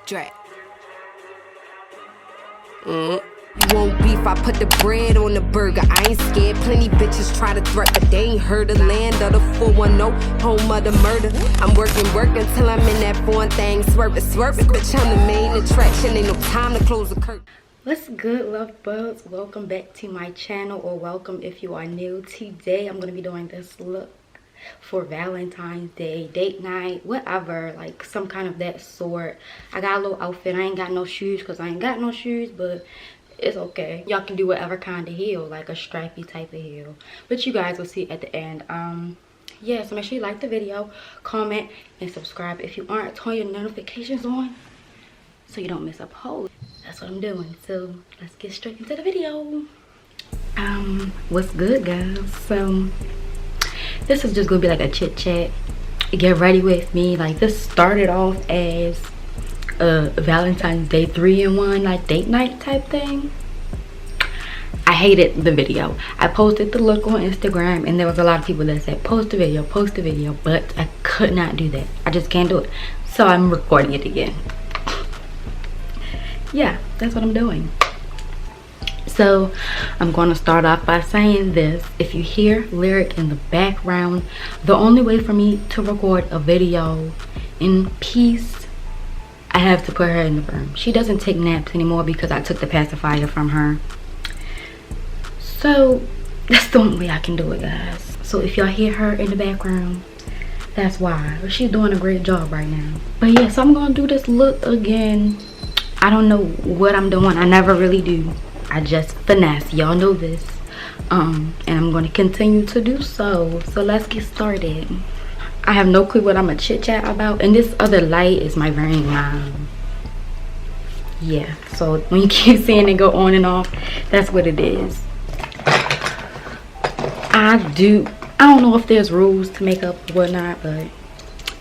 Drag. You want beef, I put the bread on the burger. I ain't scared, plenty bitches try to threat, but they ain't heard the land of the 410, home of the murder. I'm working till I'm in that foreign thing, swerving, bitch, I'm the main attraction, ain't no time to close the curtain. What's good, love bugs? Welcome back to my channel, or welcome if you are new. Today I'm gonna be doing this look for Valentine's Day, date night, whatever, like some kind of that sort. I got a little outfit. I ain't got no shoes because I ain't got no shoes, but it's okay. Y'all can do whatever kind of heel, like a stripy type of heel, but you guys will see at the end. Yeah, so make sure you like the video, comment, and subscribe if you aren't. Turn your notifications on so you don't miss a post. That's what I'm doing. So let's get straight into the video. What's good, guys? So this is just gonna be like a chit chat, get ready with me. Like, this started off as a Valentine's Day 3-in-1 like date night type thing. I hated the video. I posted the look on Instagram and there was a lot of people that said post a video, but I could not do that. I just can't do it, so I'm recording it again. Yeah, that's what I'm doing. So I'm going to start off by saying this: if you hear lyric in the background, the only way for me to record a video in peace, I have to put her in the room. She doesn't take naps anymore because I took the pacifier from her. So that's the only way I can do it, guys. So if y'all hear her in the background, that's why. She's doing a great job right now. But yeah, so I'm going to do this look again. I don't know what I'm doing. I never really do. I just finesse, y'all know this, and I'm going to continue to do so. So let's get started. I have no clue what I'm gonna chit chat about, and this other light is my ring. Yeah, so when you keep seeing it go on and off, that's what it is. I don't know if there's rules to makeup or whatnot, but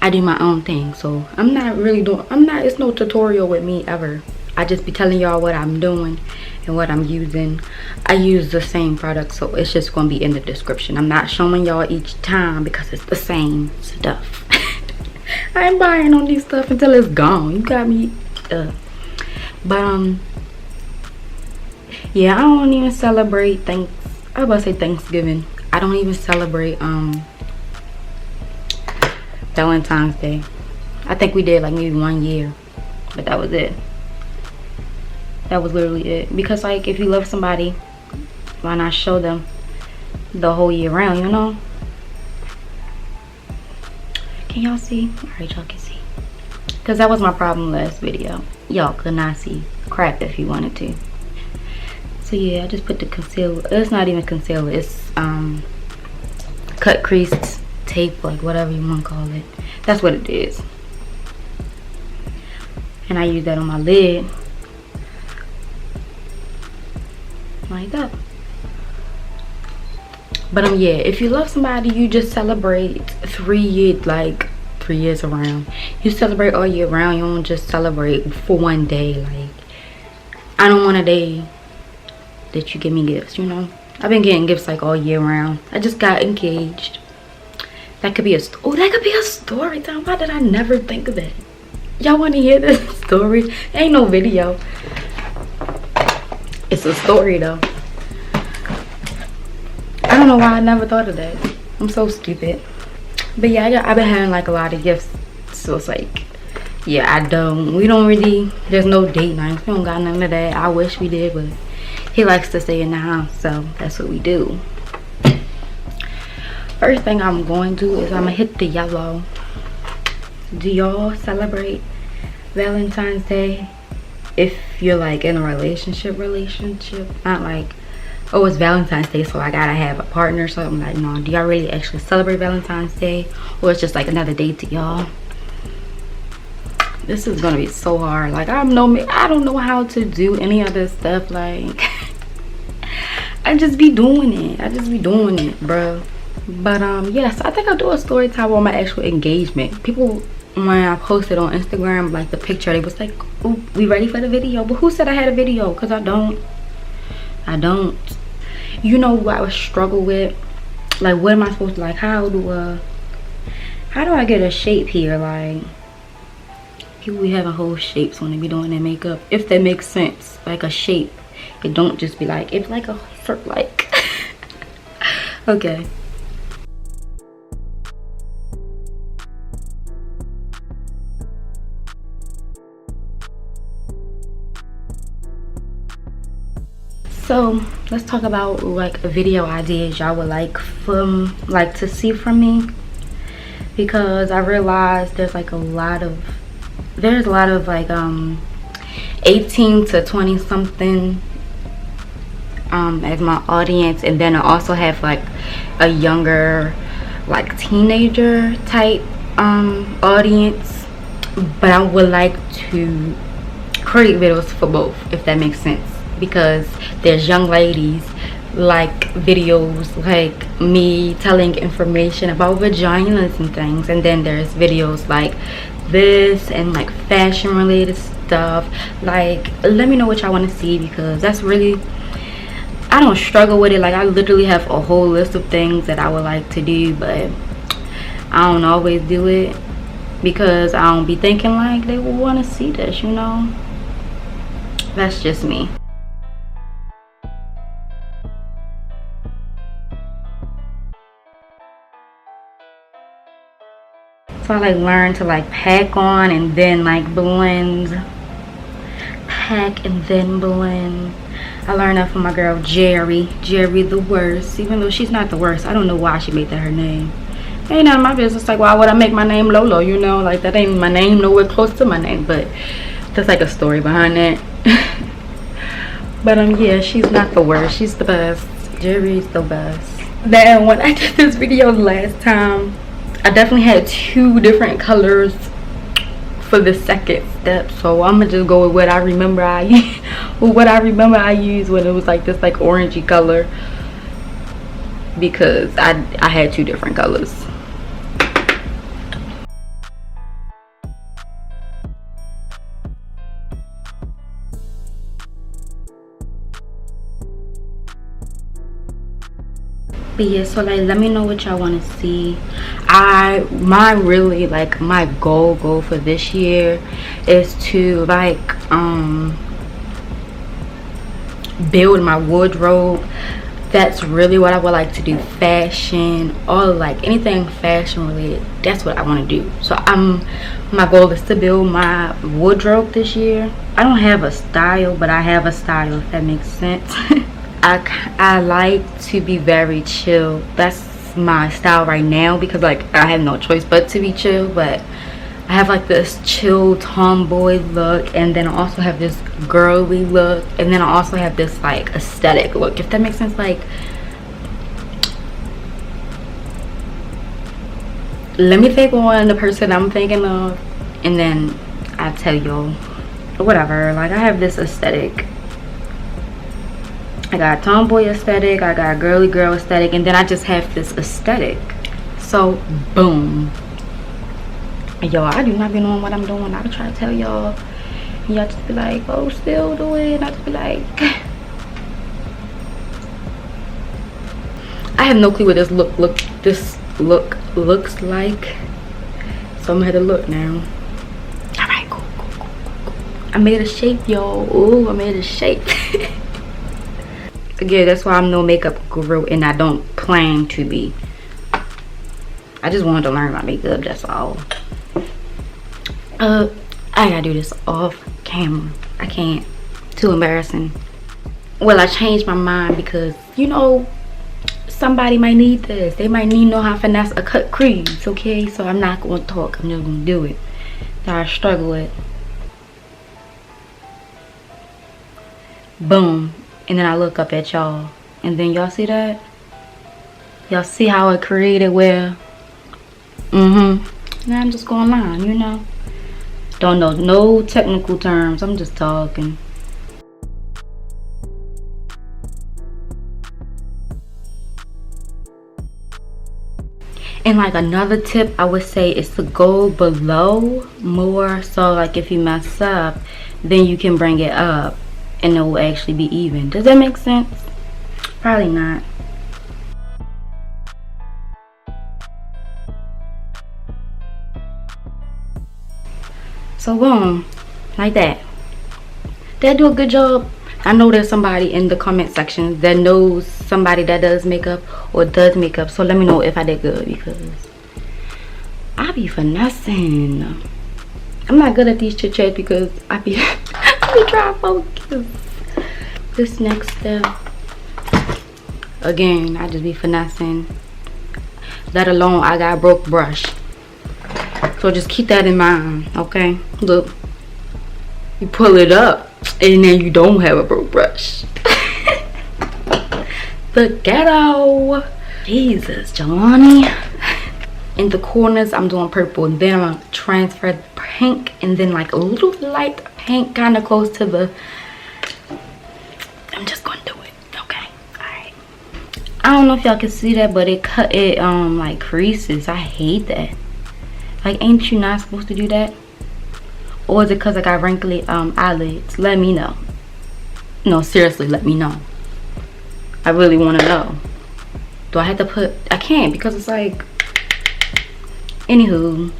I do my own thing. So it's no tutorial with me ever. I just be telling y'all what I'm doing and what I'm using. I use the same product, so it's just gonna be in the description. I'm not showing y'all each time because it's the same stuff. I ain't buying on these stuff until it's gone. You got me. But yeah, I don't even celebrate I was about to say Thanksgiving. I don't even celebrate Valentine's Day. I think we did like maybe 1 year, but that was it. That was literally it. Because like, if you love somebody, why not show them the whole year round, you know? Can y'all see? Alright, y'all can see. Because that was my problem last video. Y'all could not see crap if you wanted to. So yeah, I just put the concealer. It's not even concealer. It's cut crease tape, like whatever you want to call it. That's what it is. And I use that on my lid. Like that. But yeah, if you love somebody, you just celebrate 3 years around. You celebrate all year round. You don't just celebrate for 1 day. Like, I don't want a day that you give me gifts, you know. I've been getting gifts like all year round. I just got engaged. That could be that could be a story time. Why did I never think of that? Y'all want to hear this story? Ain't no video. It's a story though. I don't know why I never thought of that. I'm so stupid. But yeah, I've been having like a lot of gifts. So it's like, yeah, there's no date nights. We don't got none of that. I wish we did, but he likes to stay in the house, so that's what we do. First thing I'm going to do is I'm gonna hit the yellow. Do y'all celebrate Valentine's Day? If you're like in a relationship, not like, oh, it's Valentine's Day, so I gotta have a partner or something. Like, no, do y'all really actually celebrate Valentine's Day, or it's just like another day to y'all? This is gonna be so hard. Like, I don't know how to do any of this stuff. Like, I just be doing it, bro. But yes, I think I'll do a story time on my actual engagement. People, when I posted on Instagram, like the picture, they was like, "Ooh, we ready for the video?" But who said I had a video? Because I don't. You know what I would struggle with? Like, what am I supposed to, like, how do I get a shape here? Like, People be having whole shapes when they be doing their makeup, if that makes sense. Like a shape. It don't just be like, it's like a like. Okay. So let's talk about like video ideas y'all would like to see from me, because I realized there's a lot of like 18 to 20 something as my audience, and then I also have like a younger like teenager type audience, but I would like to create videos for both, if that makes sense, because there's young ladies like videos like me telling information about vaginas and things, and then there's videos like this and like fashion related stuff. Like, let me know what y'all want to see, because that's really, I don't struggle with it. Like, I literally have a whole list of things that I would like to do, but I don't always do it because I don't be thinking like they will want to see this, you know. That's just me. So I like learn to like pack on and then like blend. Pack and then blend. I learned that from my girl Jerry the worst, even though she's not the worst. I don't know why she made that her name. Ain't none of my business. Like, why would I make my name Lolo, you know? Like, that ain't my name, nowhere close to my name, but there's like a story behind that. But yeah, she's not the worst, she's the best. Jerry's the best. Then when I did this video last time, I definitely had 2 different colors for the second step, so I'm gonna just go with what I remember I used when it was like this like orangey color, because I had 2 different colors. But yeah, so like let me know what y'all want to see. My goal for this year is to like build my wardrobe. That's really what I would like to do. Fashion, all like anything fashion related, that's what I want to do. So my goal is to build my wardrobe this year. I don't have a style, but I have a style, if that makes sense. I like to be very chill. That's my style right now, because like I have no choice but to be chill. But I have like this chill tomboy look, and then I also have this girly look, and then I also have this like aesthetic look, if that makes sense. Like, let me think on the person I'm thinking of, and then I'll tell y'all. Whatever, like I have this aesthetic. I got tomboy aesthetic, I got girly girl aesthetic, and then I just have this aesthetic. So boom. Yo, I do not be knowing what I'm doing. I be trying to tell y'all, and y'all just be like, oh, still do it. And I just be like, I have no clue what this look looks like. So I'm gonna have to look now. All right, cool. I made a shape, y'all. Ooh, I made a shape. Again, that's why I'm no makeup guru, and I don't plan to be. I just wanted to learn my makeup, that's all. I gotta do this off camera. I can't. Too embarrassing. Well, I changed my mind because, you know, somebody might need this. They might need to know how to finesse a cut crease, okay? So I'm not gonna talk. I'm just gonna do it. That I struggle with. Boom. And then I look up at y'all, and then y'all see that? Y'all see how I created where now I'm just going line, you know. Don't know no technical terms, I'm just talking. And like another tip I would say is to go below more, so like if you mess up, then you can bring it up and it will actually be even. Does that make sense? Probably not. So boom, like that. Did I do a good job? I know there's somebody in the comment section that knows somebody that does makeup or does makeup, so let me know if I did good, because I be finessing. I'm not good at these chit chats because I be trying to focus. This next step, again, I just be finessing. Let alone I got a broke brush, so just keep that in mind. Okay, look, you pull it up and then you don't have a broke brush. The ghetto. Jesus, Jelani. In the corners I'm doing purple, and then I'm gonna transfer pink, and then like a little light pink kind of close to the, I'm just gonna do it. Okay, all right. I don't know if y'all can see that, but it cut it like creases. I hate that. Like, ain't you not supposed to do that? Or is it because I got wrinkly eyelids? Let me know. No, seriously, let me know. I really want to know. Do I have to put, I can't, because it's like, anywho.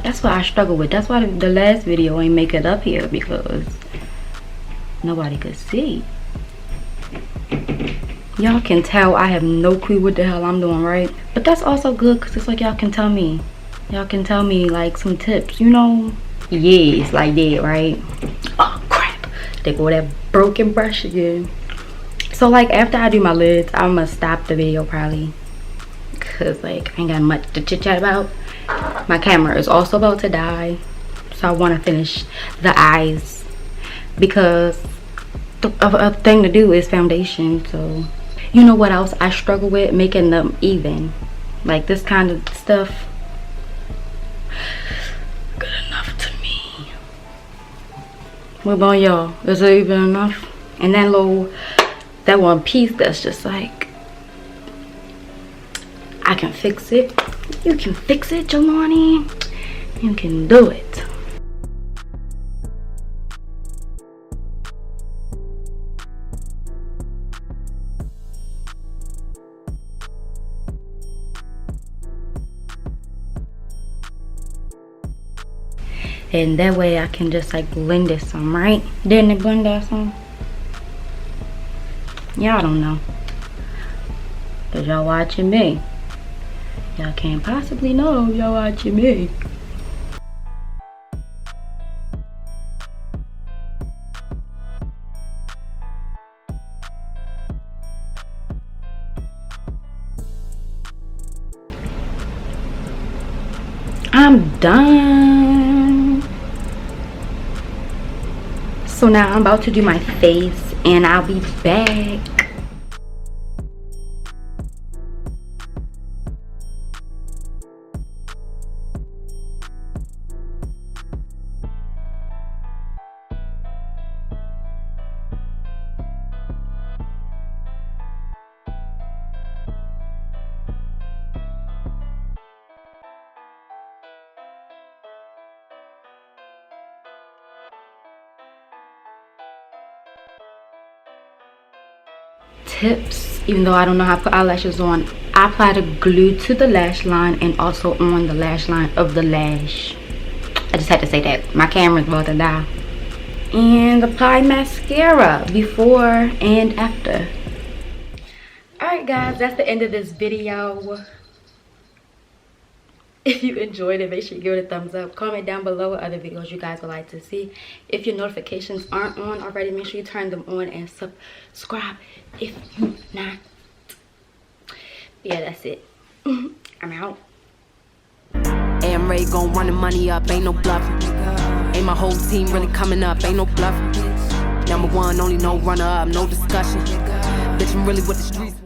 That's what I struggle with. That's why the last video ain't make it up here, because nobody could see. Y'all can tell I have no clue what the hell I'm doing, right? But that's also good, because it's like y'all can tell me. Y'all can tell me like some tips, you know? Yes, like that, right? Oh crap, there go that broken brush again. So like after I do my lids, I'm gonna stop the video probably, because like I ain't got much to chit chat about. My camera is also about to die, so I want to finish the eyes, because a thing to do is foundation. So you know what else I struggle with? Making them even, like this kind of stuff. Good enough to me. What about y'all? Is it even enough? And that one piece that's just like, I can fix it. You can fix it, Jelani. You can do it. And that way I can just like blend this some, right? Didn't it blend that some? Y'all don't know, cause y'all watching me. Y'all can't possibly know y'all watching me. I'm done. So now I'm about to do my face, and I'll be back. Tips, even though I don't know how to put eyelashes on, I apply the glue to the lash line and also on the lash line of the lash. I just had to say that. My camera's about to die. And apply mascara before and after. Alright guys, that's the end of this video. If you enjoyed it, make sure you give it a thumbs up. Comment down below what other videos you guys would like to see. If your notifications aren't on already, make sure you turn them on and subscribe if you're not. Yeah, that's it. I'm out. Hey, I'm ready, gon' run the money up, ain't no bluffing. Ain't my whole team really coming up, ain't no bluffing. #1, only no runner up, no discussion. Bitch, I'm really with the street.